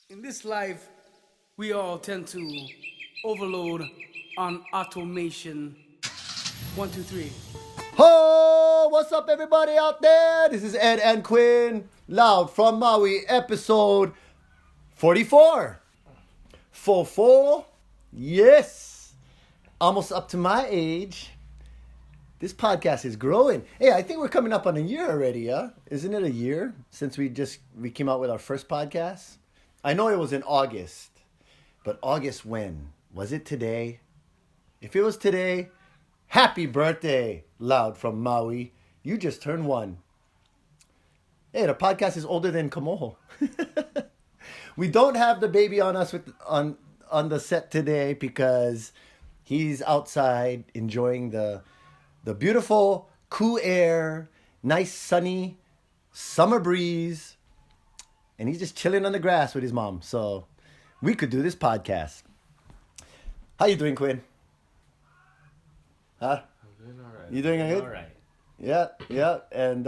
In this life, we all tend to overload on automation. 1, 2, 3. Ho! What's up, everybody out there? This is Ed and Quinn, Loud from Maui, episode 44. 44? Yes. Almost up to my age. This podcast is growing. Hey, I think we're coming up on a year already, huh? Isn't it a year since we came out with our first podcast? I know it was in August, but August when? Was it today? If it was today, happy birthday, Loud from Maui. You just turned 1. Hey, the podcast is older than Kamoho. We don't have the baby on us on the set today because he's outside enjoying the beautiful, cool air, nice sunny summer breeze. And he's just chilling on the grass with his mom. So we could do this podcast. How you doing, Quinn? Huh? I'm doing all right. You doing good? All right. Yeah. And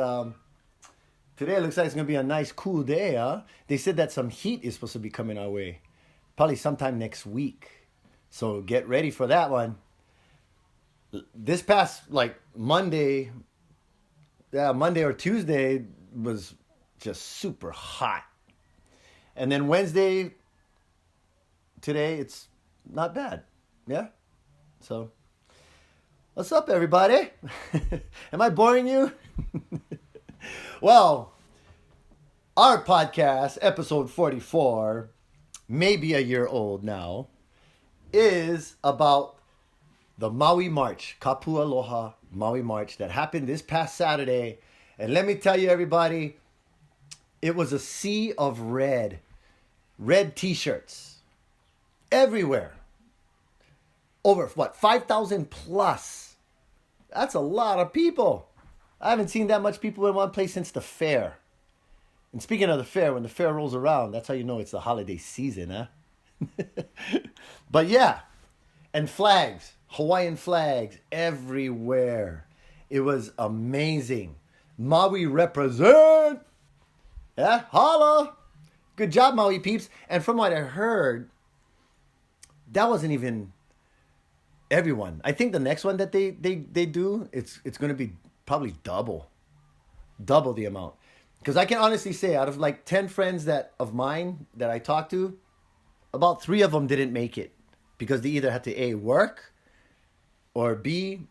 today it looks like it's going to be a nice, cool day, huh? They said that some heat is supposed to be coming our way. Probably sometime next week. So get ready for that one. This past, Monday or Tuesday was just super hot. And then Wednesday, today, it's not bad. Yeah? So, what's up, everybody? Am I boring you? Well, our podcast, episode 44, maybe a year old now, is about the Maui March, Kapu Aloha Maui March that happened this past Saturday. And let me tell you, everybody, it was a sea of red t-shirts everywhere. Over, 5,000 plus. That's a lot of people. I haven't seen that much people in one place since the fair. And speaking of the fair, when the fair rolls around, that's how you know it's the holiday season, huh? But yeah, and flags, Hawaiian flags everywhere. It was amazing. Maui represent. Yeah, holla. Good job, Maui peeps. And from what I heard, that wasn't even everyone. I think the next one that they do, it's going to be probably double the amount. Because I can honestly say, out of 10 friends of mine that I talked to, about 3 of them didn't make it because they either had to A, work, or B,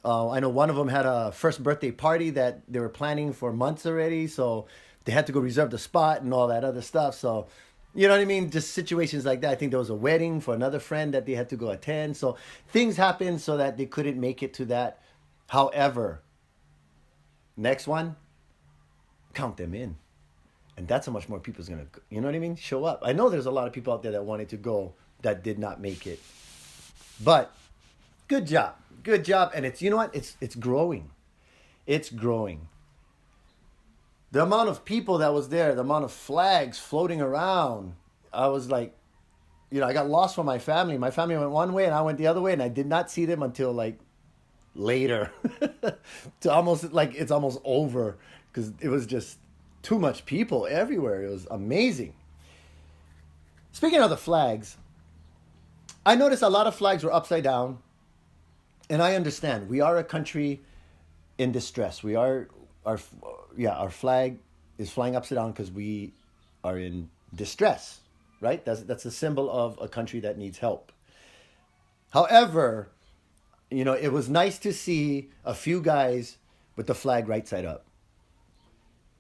I know one of them had a first birthday party that they were planning for months already, so they had to go reserve the spot and all that other stuff. So, you know what I mean? Just situations like that. I think there was a wedding for another friend that they had to go attend. So things happened so that they couldn't make it to that. However, next one, count them in. And that's how much more people's going to, you know what I mean? Show up. I know there's a lot of people out there that wanted to go that did not make it. But good job. Good job. And it's, you know what? It's growing. It's growing. The amount of people that was there, the amount of flags floating around, I was like, I got lost from my family. My family went one way and I went the other way, and I did not see them until later. To almost it's almost over because it was just too much people everywhere. It was amazing. Speaking of the flags, I noticed a lot of flags were upside down, and I understand. We are a country in distress. We are our flag is flying upside down because we are in distress, right? That's a symbol of a country that needs help. However, it was nice to see a few guys with the flag right side up.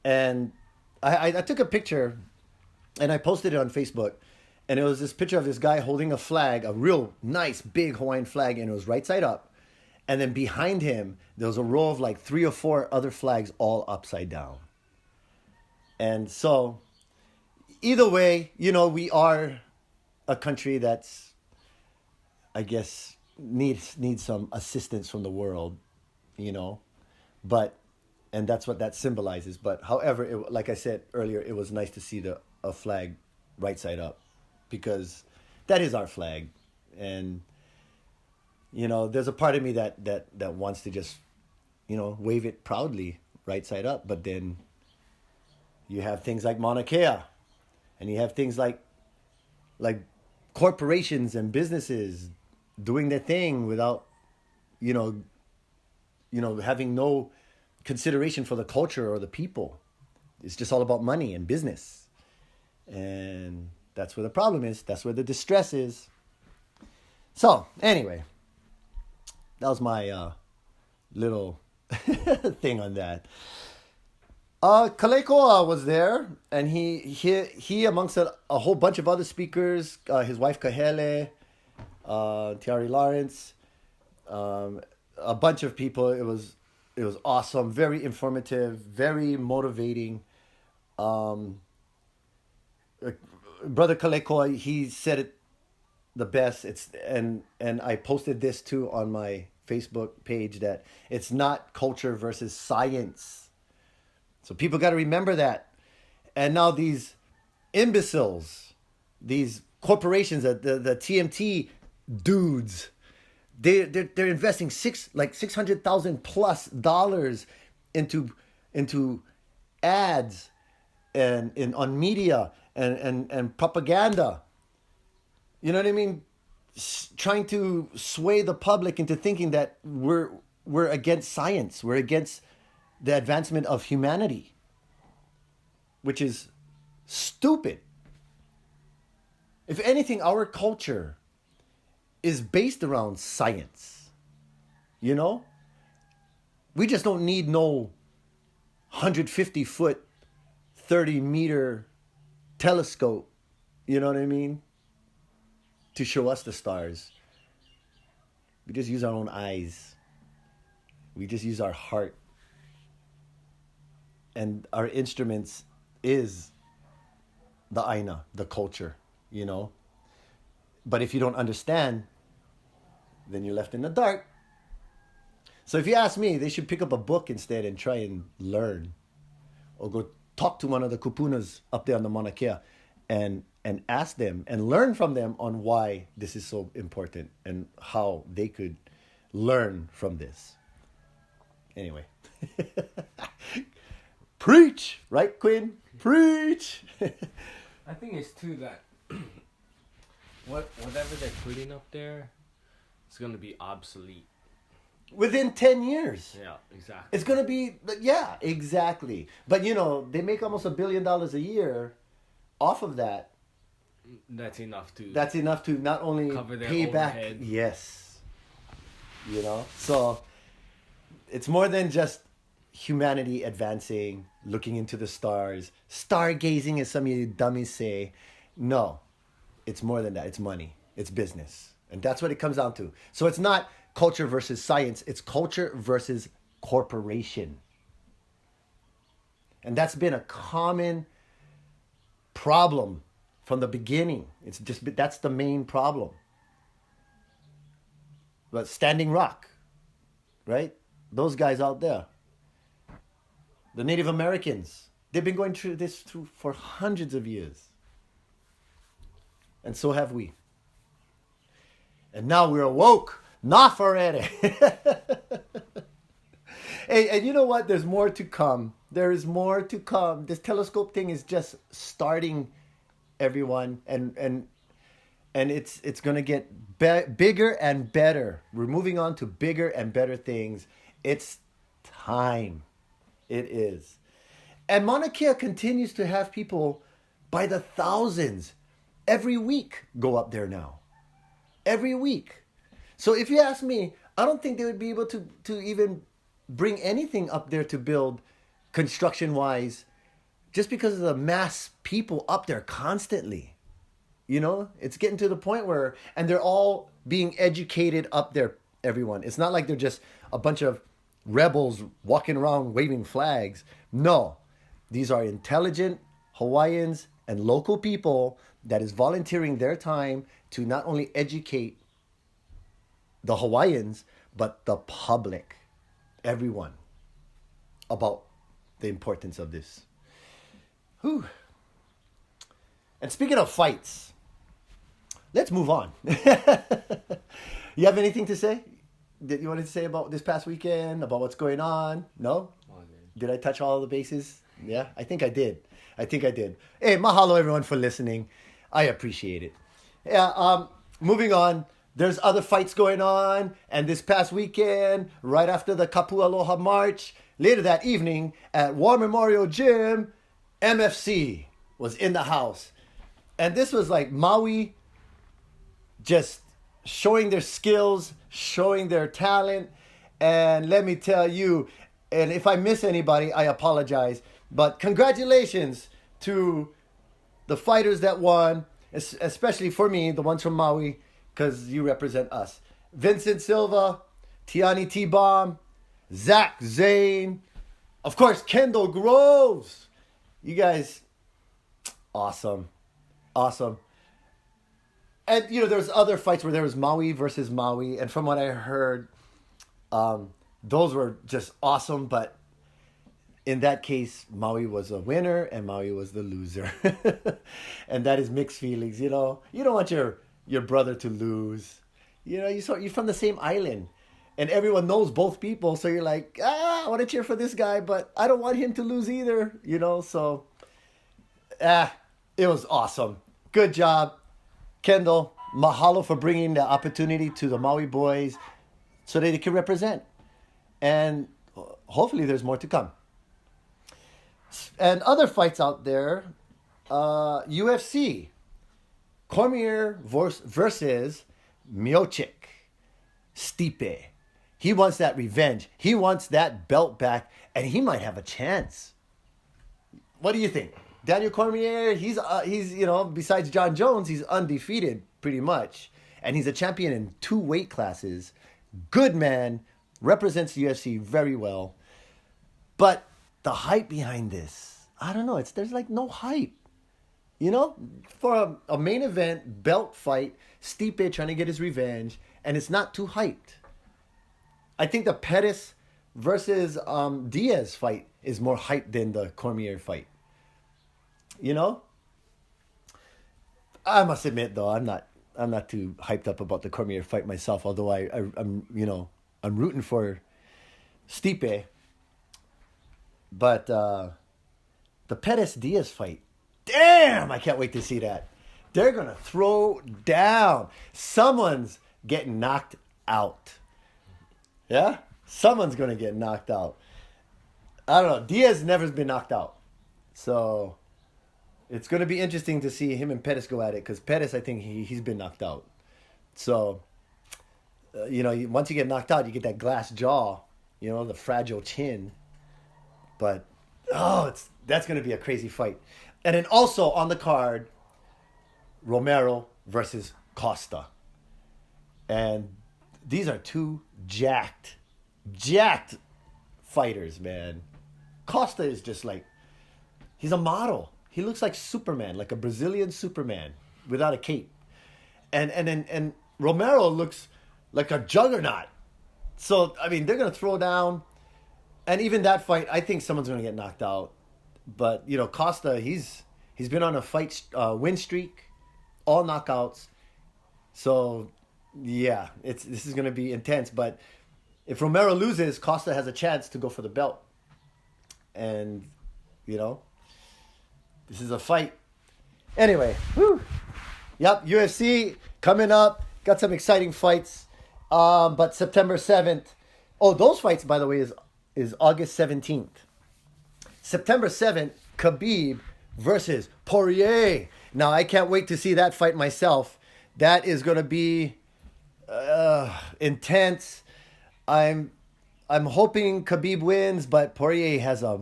And I took a picture and I posted it on Facebook, and it was this picture of this guy holding a flag, a real nice big Hawaiian flag, and it was right side up. And then behind him, there was a row of 3 or 4 other flags all upside down. And so, either way, we are a country that's, I guess, needs some assistance from the world, But, and that's what that symbolizes. But however, like I said earlier, it was nice to see a flag right side up, because that is our flag. And there's a part of me that wants to just, wave it proudly right side up. But then you have things like Mauna Kea, and you have things like like corporations and businesses doing their thing without, having no consideration for the culture or the people. It's just all about money and business. And that's where the problem is. That's where the distress is. So, anyway, that was my little thing on that. Kalekoa was there, and he amongst a whole bunch of other speakers, his wife Kahele, Tiari Lawrence, a bunch of people. It was awesome, very informative, very motivating. Brother Kalekoa, he said it the best. And I posted this too on my Facebook page, that it's not culture versus science. So people got to remember that. And now these imbeciles, these corporations, the TMT dudes, they're investing $600,000 plus into ads and on media and propaganda. You know what I mean? Trying to sway the public into thinking that we're against science, we're against the advancement of humanity, which is stupid. If anything, our culture is based around science. We just don't need no 150-foot, 30-meter telescope, you know what I mean, to show us the stars. We just use our own eyes. We just use our heart. And our instruments is the aina, the culture, But if you don't understand, then you're left in the dark. So if you ask me, they should pick up a book instead and try and learn. Or go talk to one of the kupunas up there on the Mauna Kea and ask them and learn from them on why this is so important and how they could learn from this. Anyway. Preach! Right, Quinn? Preach! I think it's too that whatever they're putting up there is going to be obsolete. Within 10 years. Yeah, exactly. It's going to be, yeah, exactly. But, they make almost $1 billion a year off of that. That's enough to not only cover their pay overhead. back. Yes. So it's more than just humanity advancing, looking into the stars, stargazing, as some of you dummies say. No, it's more than that. It's money. It's business. And that's what it comes down to. So it's not culture versus science. It's culture versus corporation. And that's been a common problem from the beginning. That's the main problem. But Standing Rock, right? Those guys out there. The Native Americans, they've been going through this for hundreds of years. And so have we. And now we're awoke. Not already. Hey, and you know what? There's more to come. There is more to come. This telescope thing is just starting, everyone. And it's going to get bigger and better. We're moving on to bigger and better things. It's time. It is. And Mauna Kea continues to have people by the thousands every week go up there now. Every week. So if you ask me, I don't think they would be able to even bring anything up there to build construction-wise just because of the mass people up there constantly. It's getting to the point where, and they're all being educated up there, everyone. It's not like they're just a bunch of rebels walking around waving flags. No, these are intelligent Hawaiians and local people that is volunteering their time to not only educate the Hawaiians, but the public, everyone, about the importance of this. Whew. And speaking of fights, let's move on. You have anything to say? That you wanted to say about this past weekend, about what's going on? No? Did I touch all the bases? Yeah, I think I did. Hey, mahalo everyone for listening. I appreciate it. Yeah. Moving on. There's other fights going on, and this past weekend, right after the Kapu Aloha March, later that evening at War Memorial Gym, MFC was in the house, and this was like Maui just showing their skills, showing their talent, and let me tell you, and if I miss anybody, I apologize, but congratulations to the fighters that won, especially for me, the ones from Maui, because you represent us. Vincent Silva, Tiani T-Bomb, Zach Zane, of course, Kendall Groves. You guys, awesome. Awesome. And, there's other fights where there was Maui versus Maui. And from what I heard, those were just awesome. But in that case, Maui was a winner and Maui was the loser. And that is mixed feelings, You don't want your brother to lose. You're from the same island. And everyone knows both people. So you're like, I want to cheer for this guy, but I don't want him to lose either. So it was awesome. Good job, Kendall. Mahalo for bringing the opportunity to the Maui boys so that they can represent. And hopefully there's more to come. And other fights out there, UFC. Cormier versus Miocic. Stipe. He wants that revenge. He wants that belt back, and he might have a chance. What do you think? Daniel Cormier, he's besides John Jones, he's undefeated pretty much. And he's a champion in 2 weight classes. Good man, represents the UFC very well. But the hype behind this, I don't know, there's like no hype. For a main event belt fight, Stipe trying to get his revenge, and it's not too hyped. I think the Pettis versus Diaz fight is more hyped than the Cormier fight. I must admit though, I'm not too hyped up about the Cormier fight myself. Although I'm rooting for Stipe. But the Pettis Diaz fight, damn! I can't wait to see that. They're gonna throw down. Someone's getting knocked out. Yeah? Someone's going to get knocked out. I don't know. Diaz never been knocked out. So it's going to be interesting to see him and Pettis go at it. Because Pettis, I think he's been knocked out. So, once you get knocked out, you get that glass jaw. The fragile chin. But, that's going to be a crazy fight. And then also on the card, Romero versus Costa. And these are 2 jacked fighters, man. Costa is just like, he's a model. He looks like Superman, like a Brazilian Superman without a cape. And Romero looks like a juggernaut. So, they're going to throw down. And even that fight, I think someone's going to get knocked out. But, Costa, he's been on a fight win streak, all knockouts. So, yeah, this is going to be intense. But if Romero loses, Costa has a chance to go for the belt. And, this is a fight. Anyway, whew. Yep, UFC coming up. Got some exciting fights. But September 7th. Oh, those fights, by the way, is August 17th. September 7th, Khabib versus Poirier. Now, I can't wait to see that fight myself. That is going to be intense. I'm hoping Khabib wins, but Poirier has a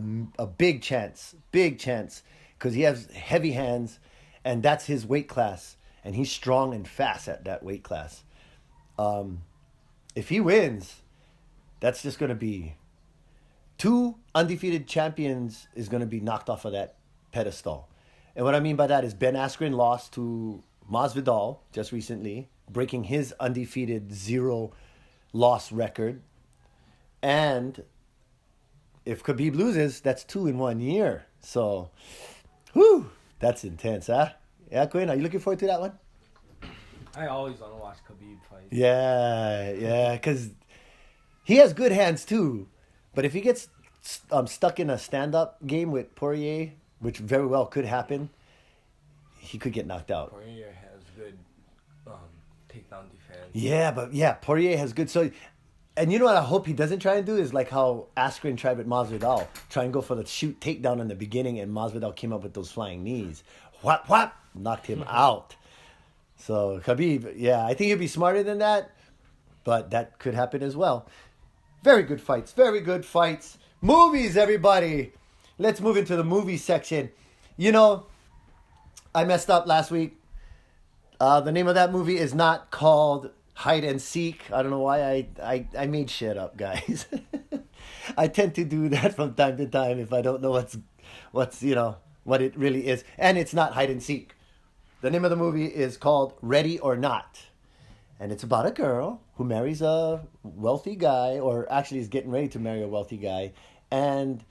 big chance, because he has heavy hands, and that's his weight class, and he's strong and fast at that weight class. If he wins, that's just going to be 2 undefeated champions is going to be knocked off of that pedestal. And what I mean by that is Ben Askren lost to Masvidal just recently, breaking his undefeated 0-loss record. And if Khabib loses, that's 2 in 1 year. So, that's intense, huh? Yeah, Quinn, are you looking forward to that one? I always want to watch Khabib fight. Yeah, because he has good hands too. But if he gets stuck in a stand-up game with Poirier, which very well could happen, he could get knocked out. Poirier has takedown defense. Yeah, but yeah, Poirier has good. So, and you know what I hope he doesn't try and do is like how Askren tried with Masvidal. Try and go for the shoot takedown in the beginning, and Masvidal came up with those flying knees. What? Knocked him out. So Khabib, yeah, I think he'd be smarter than that, but that could happen as well. Very good fights. Very good fights. Movies, everybody. Let's move into the movie section. You know, I messed up last week. The name of that movie is not called Hide and Seek. I don't know why I made shit up, guys. I tend to do that from time to time if I don't know what's what it really is. And it's not Hide and Seek. The name of the movie is called Ready or Not. And it's about a girl who marries a wealthy guy, or actually is getting ready to marry a wealthy guy. And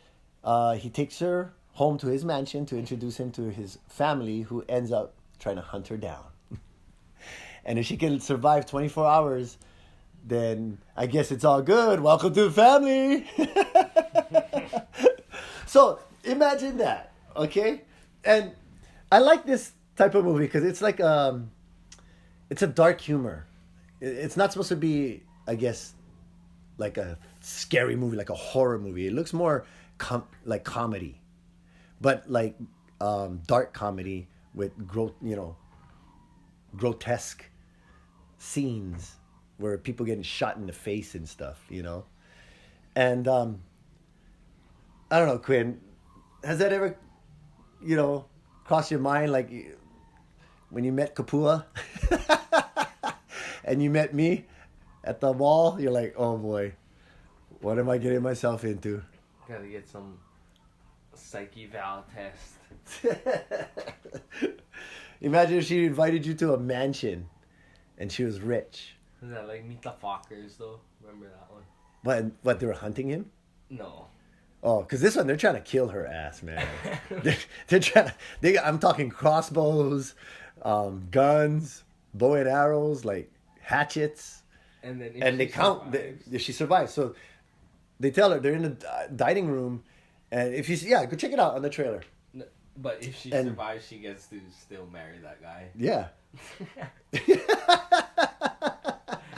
he takes her home to his mansion to introduce him to his family, who ends up trying to hunt her down. And if she can survive 24 hours, then I guess it's all good. Welcome to the family. So imagine that, okay? And I like this type of movie because it's like it's a dark humor. It's not supposed to be, I guess, like a scary movie, like a horror movie. It looks more like comedy, but like dark comedy with grotesque scenes where people getting shot in the face and stuff, And I don't know, Quinn, has that ever, crossed your mind, like when you met Kapua and you met me at the mall? You're like, oh boy, what am I getting myself into? Gotta get some psyche val test. Imagine if she invited you to a mansion and she was rich. Is that like Meet the Fockers though? Remember that one? What, they were hunting him? No. Oh, because this one, they're trying to kill her ass, man. they're trying I'm talking crossbows, guns, bow and arrows, like hatchets. And then if she survives. So they tell her, they're in the dining room, and if go check it out on the trailer. No, but if she survives, she gets to still marry that guy. Yeah.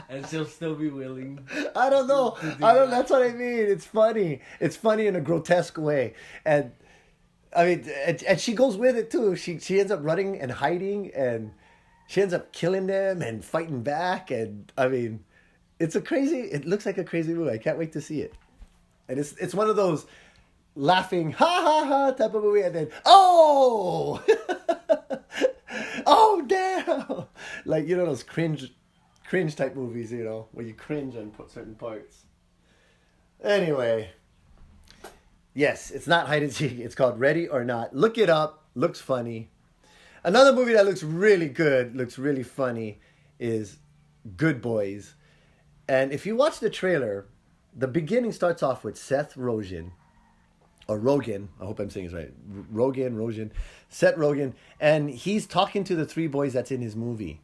And she'll still be willing. I don't know. That's what I mean. It's funny. It's funny in a grotesque way. And I mean, and she goes with it too. She ends up running and hiding, and she ends up killing them and fighting back. And I mean, it looks like a crazy movie. I can't wait to see it. And it's one of those laughing, ha ha ha type of movie. And then, oh, oh damn. Like, those cringe type movies, where you cringe on certain parts. Anyway, yes, it's not hide and seek. It's called Ready or Not. Look it up. Looks funny. Another movie that looks really good, looks really funny, is Good Boys. And if you watch the trailer, the beginning starts off with Seth Rogen, or Rogen. I hope I'm saying it right. Rogen. Seth Rogen, and he's talking to the three boys that's in his movie.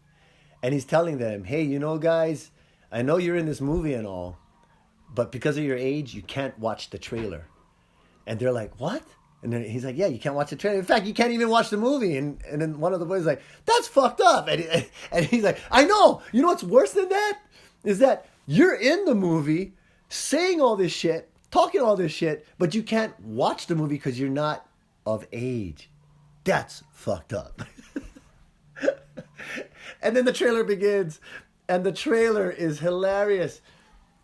And he's telling them, hey, guys, I know you're in this movie and all, but because of your age, you can't watch the trailer. And they're like, what? And then he's like, yeah, you can't watch the trailer. In fact, you can't even watch the movie. And then one of the boys is like, that's fucked up. And he's like, I know. You know what's worse than that? Is that you're in the movie saying all this shit, talking all this shit, but you can't watch the movie because you're not of age. That's fucked up. And then the trailer begins, and the trailer is hilarious.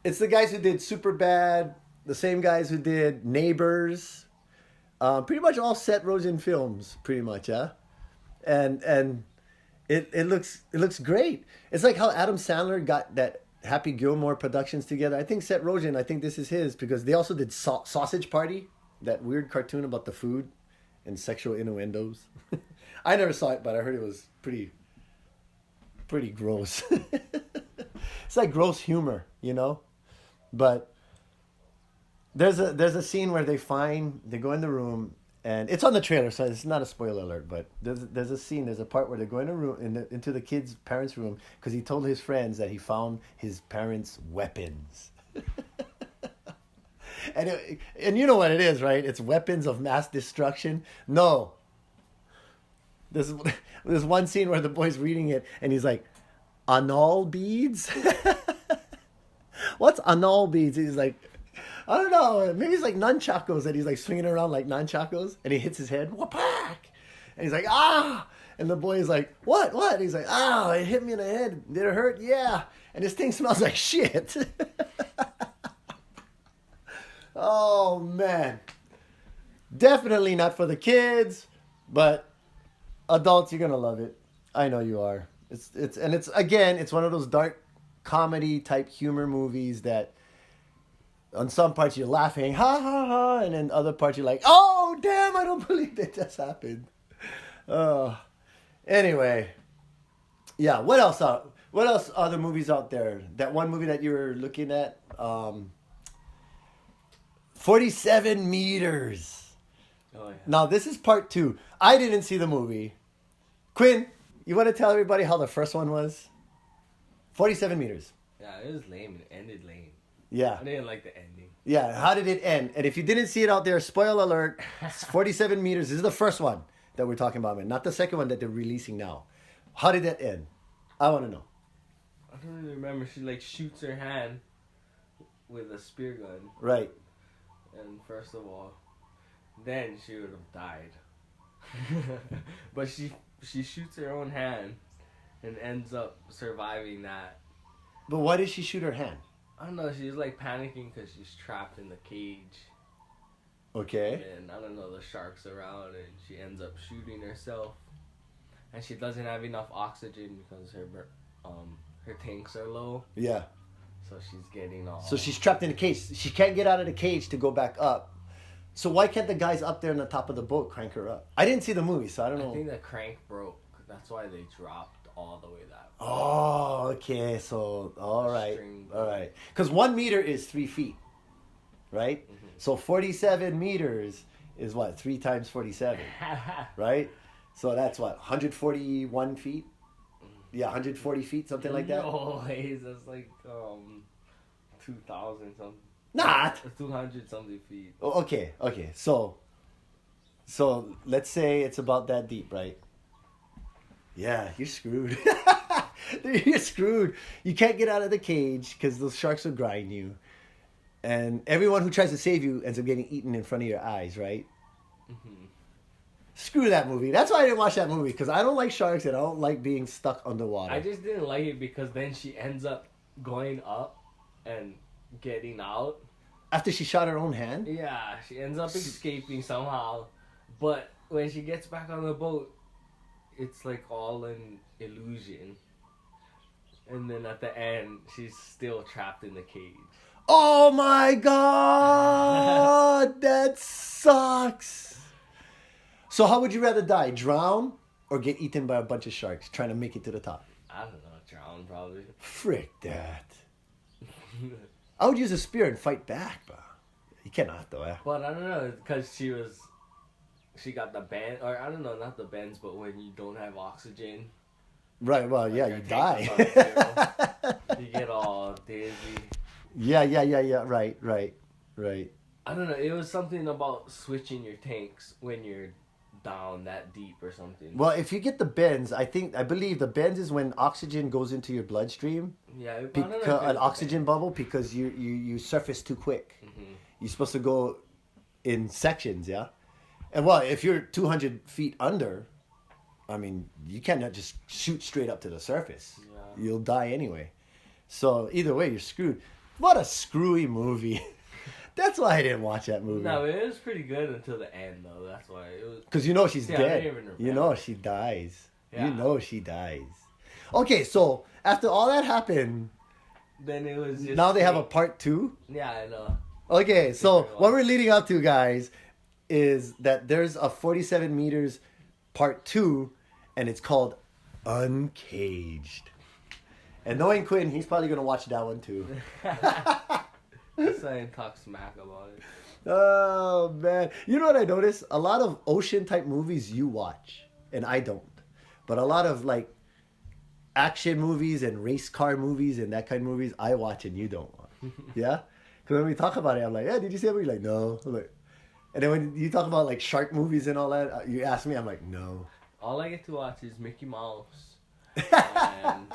It's the guys who did Superbad, the same guys who did Neighbors, pretty much all Seth Rogen films, pretty much, yeah. And it looks great. It's like how Adam Sandler got that Happy Gilmore Productions together. I think Seth Rogen, this is his, because they also did Sausage Party, that weird cartoon about the food and sexual innuendos. I never saw it, but I heard it was pretty gross. It's like gross humor, But there's a scene where they go in the room, and it's on the trailer, so it's not a spoiler alert. But there's a part where they go in a room into the kid's parents' room because he told his friends that he found his parents' weapons. And you know what it is, right? It's weapons of mass destruction. No. There's one scene where the boy's reading it, and he's like, anal beads. What's anal beads? He's like, I don't know. Maybe it's like nunchakos that he's like swinging around like nunchakos, and he hits his head. Whack! And he's like, ah! And the boy is like, what? What? And he's like, ah! It hit me in the head. Did it hurt? Yeah. And this thing smells like shit. Oh man. Definitely not for the kids, but adults, you're gonna love it. I know you are. It's one of those dark comedy type humor movies that on some parts you're laughing, ha ha ha, and then other parts you're like, oh damn, I don't believe that just happened. Anyway, yeah. What else? What else? Other movies out there? That one movie that you were looking at, 47 meters. Oh, yeah. Now this is part 2. I didn't see the movie. Quinn, you want to tell everybody how the first one was? 47 meters. Yeah, it was lame. It ended lame. Yeah. I didn't like the ending. Yeah, how did it end? And if you didn't see it out there, spoiler alert, 47 meters. This is the first one that we're talking about, man. Not the second one that they're releasing now. How did that end? I want to know. I don't really remember. She like shoots her hand with a spear gun. Right. And first of all, then she would have died. But she shoots her own hand and ends up surviving that. But why did she shoot her hand? I don't know. She's like panicking because she's trapped in the cage. Okay. And I don't know, the shark's around and she ends up shooting herself. And she doesn't have enough oxygen because her tanks are low. Yeah. So she's getting all... So she's trapped in a cage. She can't get out of the cage to go back up. So why can't the guys up there on the top of the boat crank her up? I didn't see the movie, so I don't know. I think the crank broke. That's why they dropped all the way that way. Oh, okay. So, all right. String. All right. Because 1 meter is 3 feet, right? Mm-hmm. So 47 meters is what? 3 times 47, right? So that's what? 141 feet? Yeah, 140 feet, something like that? No ways. That's like 2,000 something. Not. 200 something feet. Oh, okay. So let's say it's about that deep, right? Yeah, you're screwed. You're screwed. You can't get out of the cage because those sharks will grind you. And everyone who tries to save you ends up getting eaten in front of your eyes, right? Mm-hmm. Screw that movie. That's why I didn't watch that movie, because I don't like sharks and I don't like being stuck underwater. I just didn't like it because then she ends up going up and getting out. After she shot her own hand? Yeah, she ends up escaping somehow. But when she gets back on the boat, it's like all an illusion. And then at the end, she's still trapped in the cage. Oh my god! That sucks! So how would you rather die? Drown or get eaten by a bunch of sharks trying to make it to the top? I don't know, drown probably. Frick that. I would use a spear and fight back, but you cannot though, eh? But I don't know, because she got the bend, or I don't know, not the bends, but when you don't have oxygen. Right, well, like yeah, your you tank die. is on zero, you get all dizzy. Yeah, right. I don't know, it was something about switching your tanks when you're down that deep or something. Well, if you get the bends, I believe the bends is when oxygen goes into your bloodstream. Yeah, I don't know if An oxygen bubble, because you surface too quick. Mm-hmm. You're supposed to go in sections, yeah? And well, if you're 200 feet under, I mean, you cannot just shoot straight up to the surface. Yeah. You'll die anyway. So either way, you're screwed. What a screwy movie. That's why I didn't watch that movie. No, it was pretty good until the end, though. That's why it was. Because you know she's I dead. didn't even remember. You know she dies. Yeah. You know she dies. Okay, so after all that happened, Then it was just. now they have a part 2? Yeah, I know. Okay, so Different what one. we're leading up to, guys, is that there's a 47 meters part 2, and it's called Uncaged. And knowing Quinn, he's probably going to watch that one too. So I talk smack about it. Oh, man. You know what I noticed? A lot of ocean type movies you watch, and I don't. But a lot of like action movies and race car movies and that kind of movies, I watch and you don't watch. Yeah? Because when we talk about it, I'm like, yeah, did you see it? You're like, no. I'm like, and then when you talk about like shark movies and all that, you ask me, I'm like, no. All I get to watch is Mickey Mouse and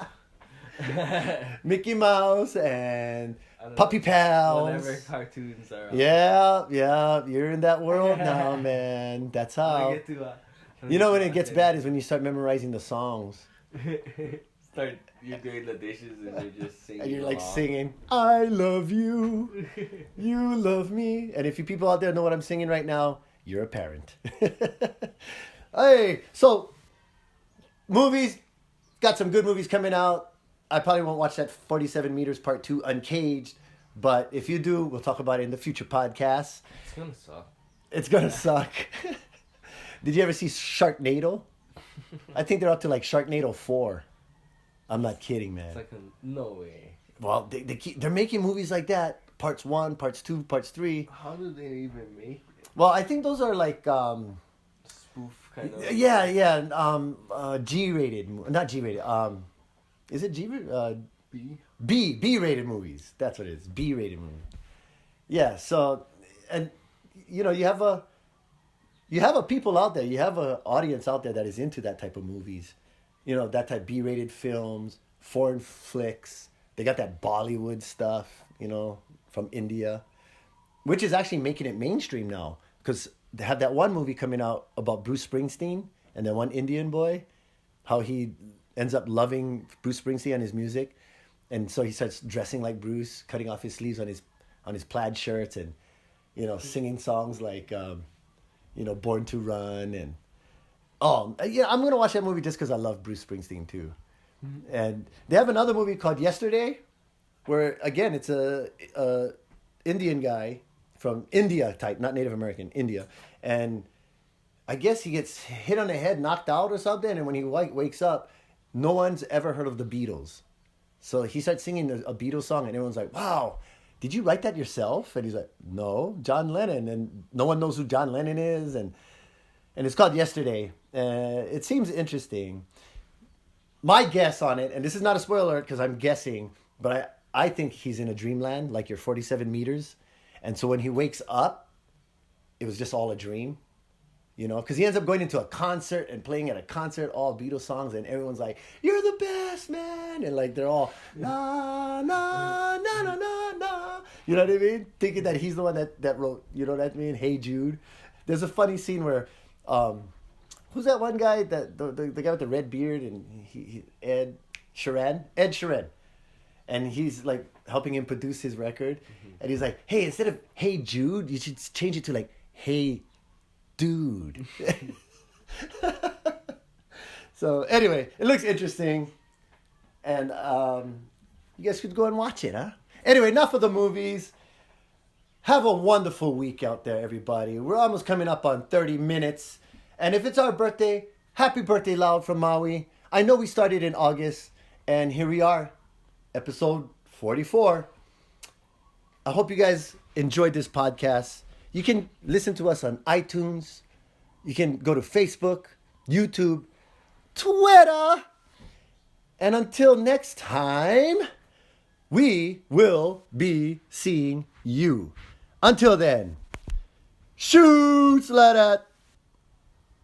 Mickey Mouse and I don't Puppy know, Pals. whatever cartoons are. Yeah, you're in that world now, man. That's I how. get to, You know when it gets bad is when you start memorizing the songs. You're doing the dishes and you're just singing. And you're like along. singing, I love you, you love me. And if you people out there know what I'm singing right now, you're a parent. Hey, so movies, got some good movies coming out. I probably won't watch that 47 Meters Part 2 Uncaged. But if you do, we'll talk about it in the future podcasts. It's gonna suck. It's gonna suck. Did you ever see Sharknado? I think they're up to like Sharknado 4. I'm not kidding, man. It's like no way. Well, they're making movies like that. Parts 1, parts 2, parts 3. How do they even make it? Well, I think those are like Spoof kind of. G-rated, not G-rated. Is it G-rated? B. B-rated movies. That's what it is. B-rated movies. Yeah. So, and you know, you have a people out there. You have a audience out there that is into that type of movies. You know, that type B-rated films, foreign flicks. They got that Bollywood stuff, you know, from India, which is actually making it mainstream now. Because they have that one movie coming out about Bruce Springsteen and that one Indian boy, how he ends up loving Bruce Springsteen and his music. And so he starts dressing like Bruce, cutting off his sleeves on his plaid shirts and, you know, singing songs like, you know, Born to Run and... Oh, yeah, I'm going to watch that movie just because I love Bruce Springsteen, too. Mm-hmm. And they have another movie called Yesterday, where, again, it's a Indian guy from India type, not Native American, India. And I guess he gets hit on the head, knocked out or something, and when he wakes up, no one's ever heard of the Beatles. So he starts singing a Beatles song, and everyone's like, wow, did you write that yourself? And he's like, no, John Lennon. And no one knows who John Lennon is, and it's called Yesterday. It seems interesting. My guess on it, and this is not a spoiler because I'm guessing, but I think he's in a dreamland, like your 47 meters. And so when he wakes up, it was just all a dream, you know? Because he ends up going into a concert and playing at a concert, all Beatles songs, and everyone's like, you're the best, man. And like, they're all, na, na, na, na, na, na. You know what I mean? Thinking that he's the one that wrote, you know what I mean? Hey Jude. There's a funny scene where... who's that one guy, that the guy with the red beard, and he Ed Sheeran, and he's like helping him produce his record, mm-hmm. And he's like, hey, instead of Hey Jude, you should change it to like Hey Dude. So anyway, it looks interesting, and you guys could go and watch it, huh? Anyway, enough of the movies. Have a wonderful week out there, everybody. We're almost coming up on 30 minutes. And if it's our birthday, happy birthday, Loud from Maui. I know we started in August, and here we are, episode 44. I hope you guys enjoyed this podcast. You can listen to us on iTunes. You can go to Facebook, YouTube, Twitter. And until next time, we will be seeing you. Until then, shoots like that.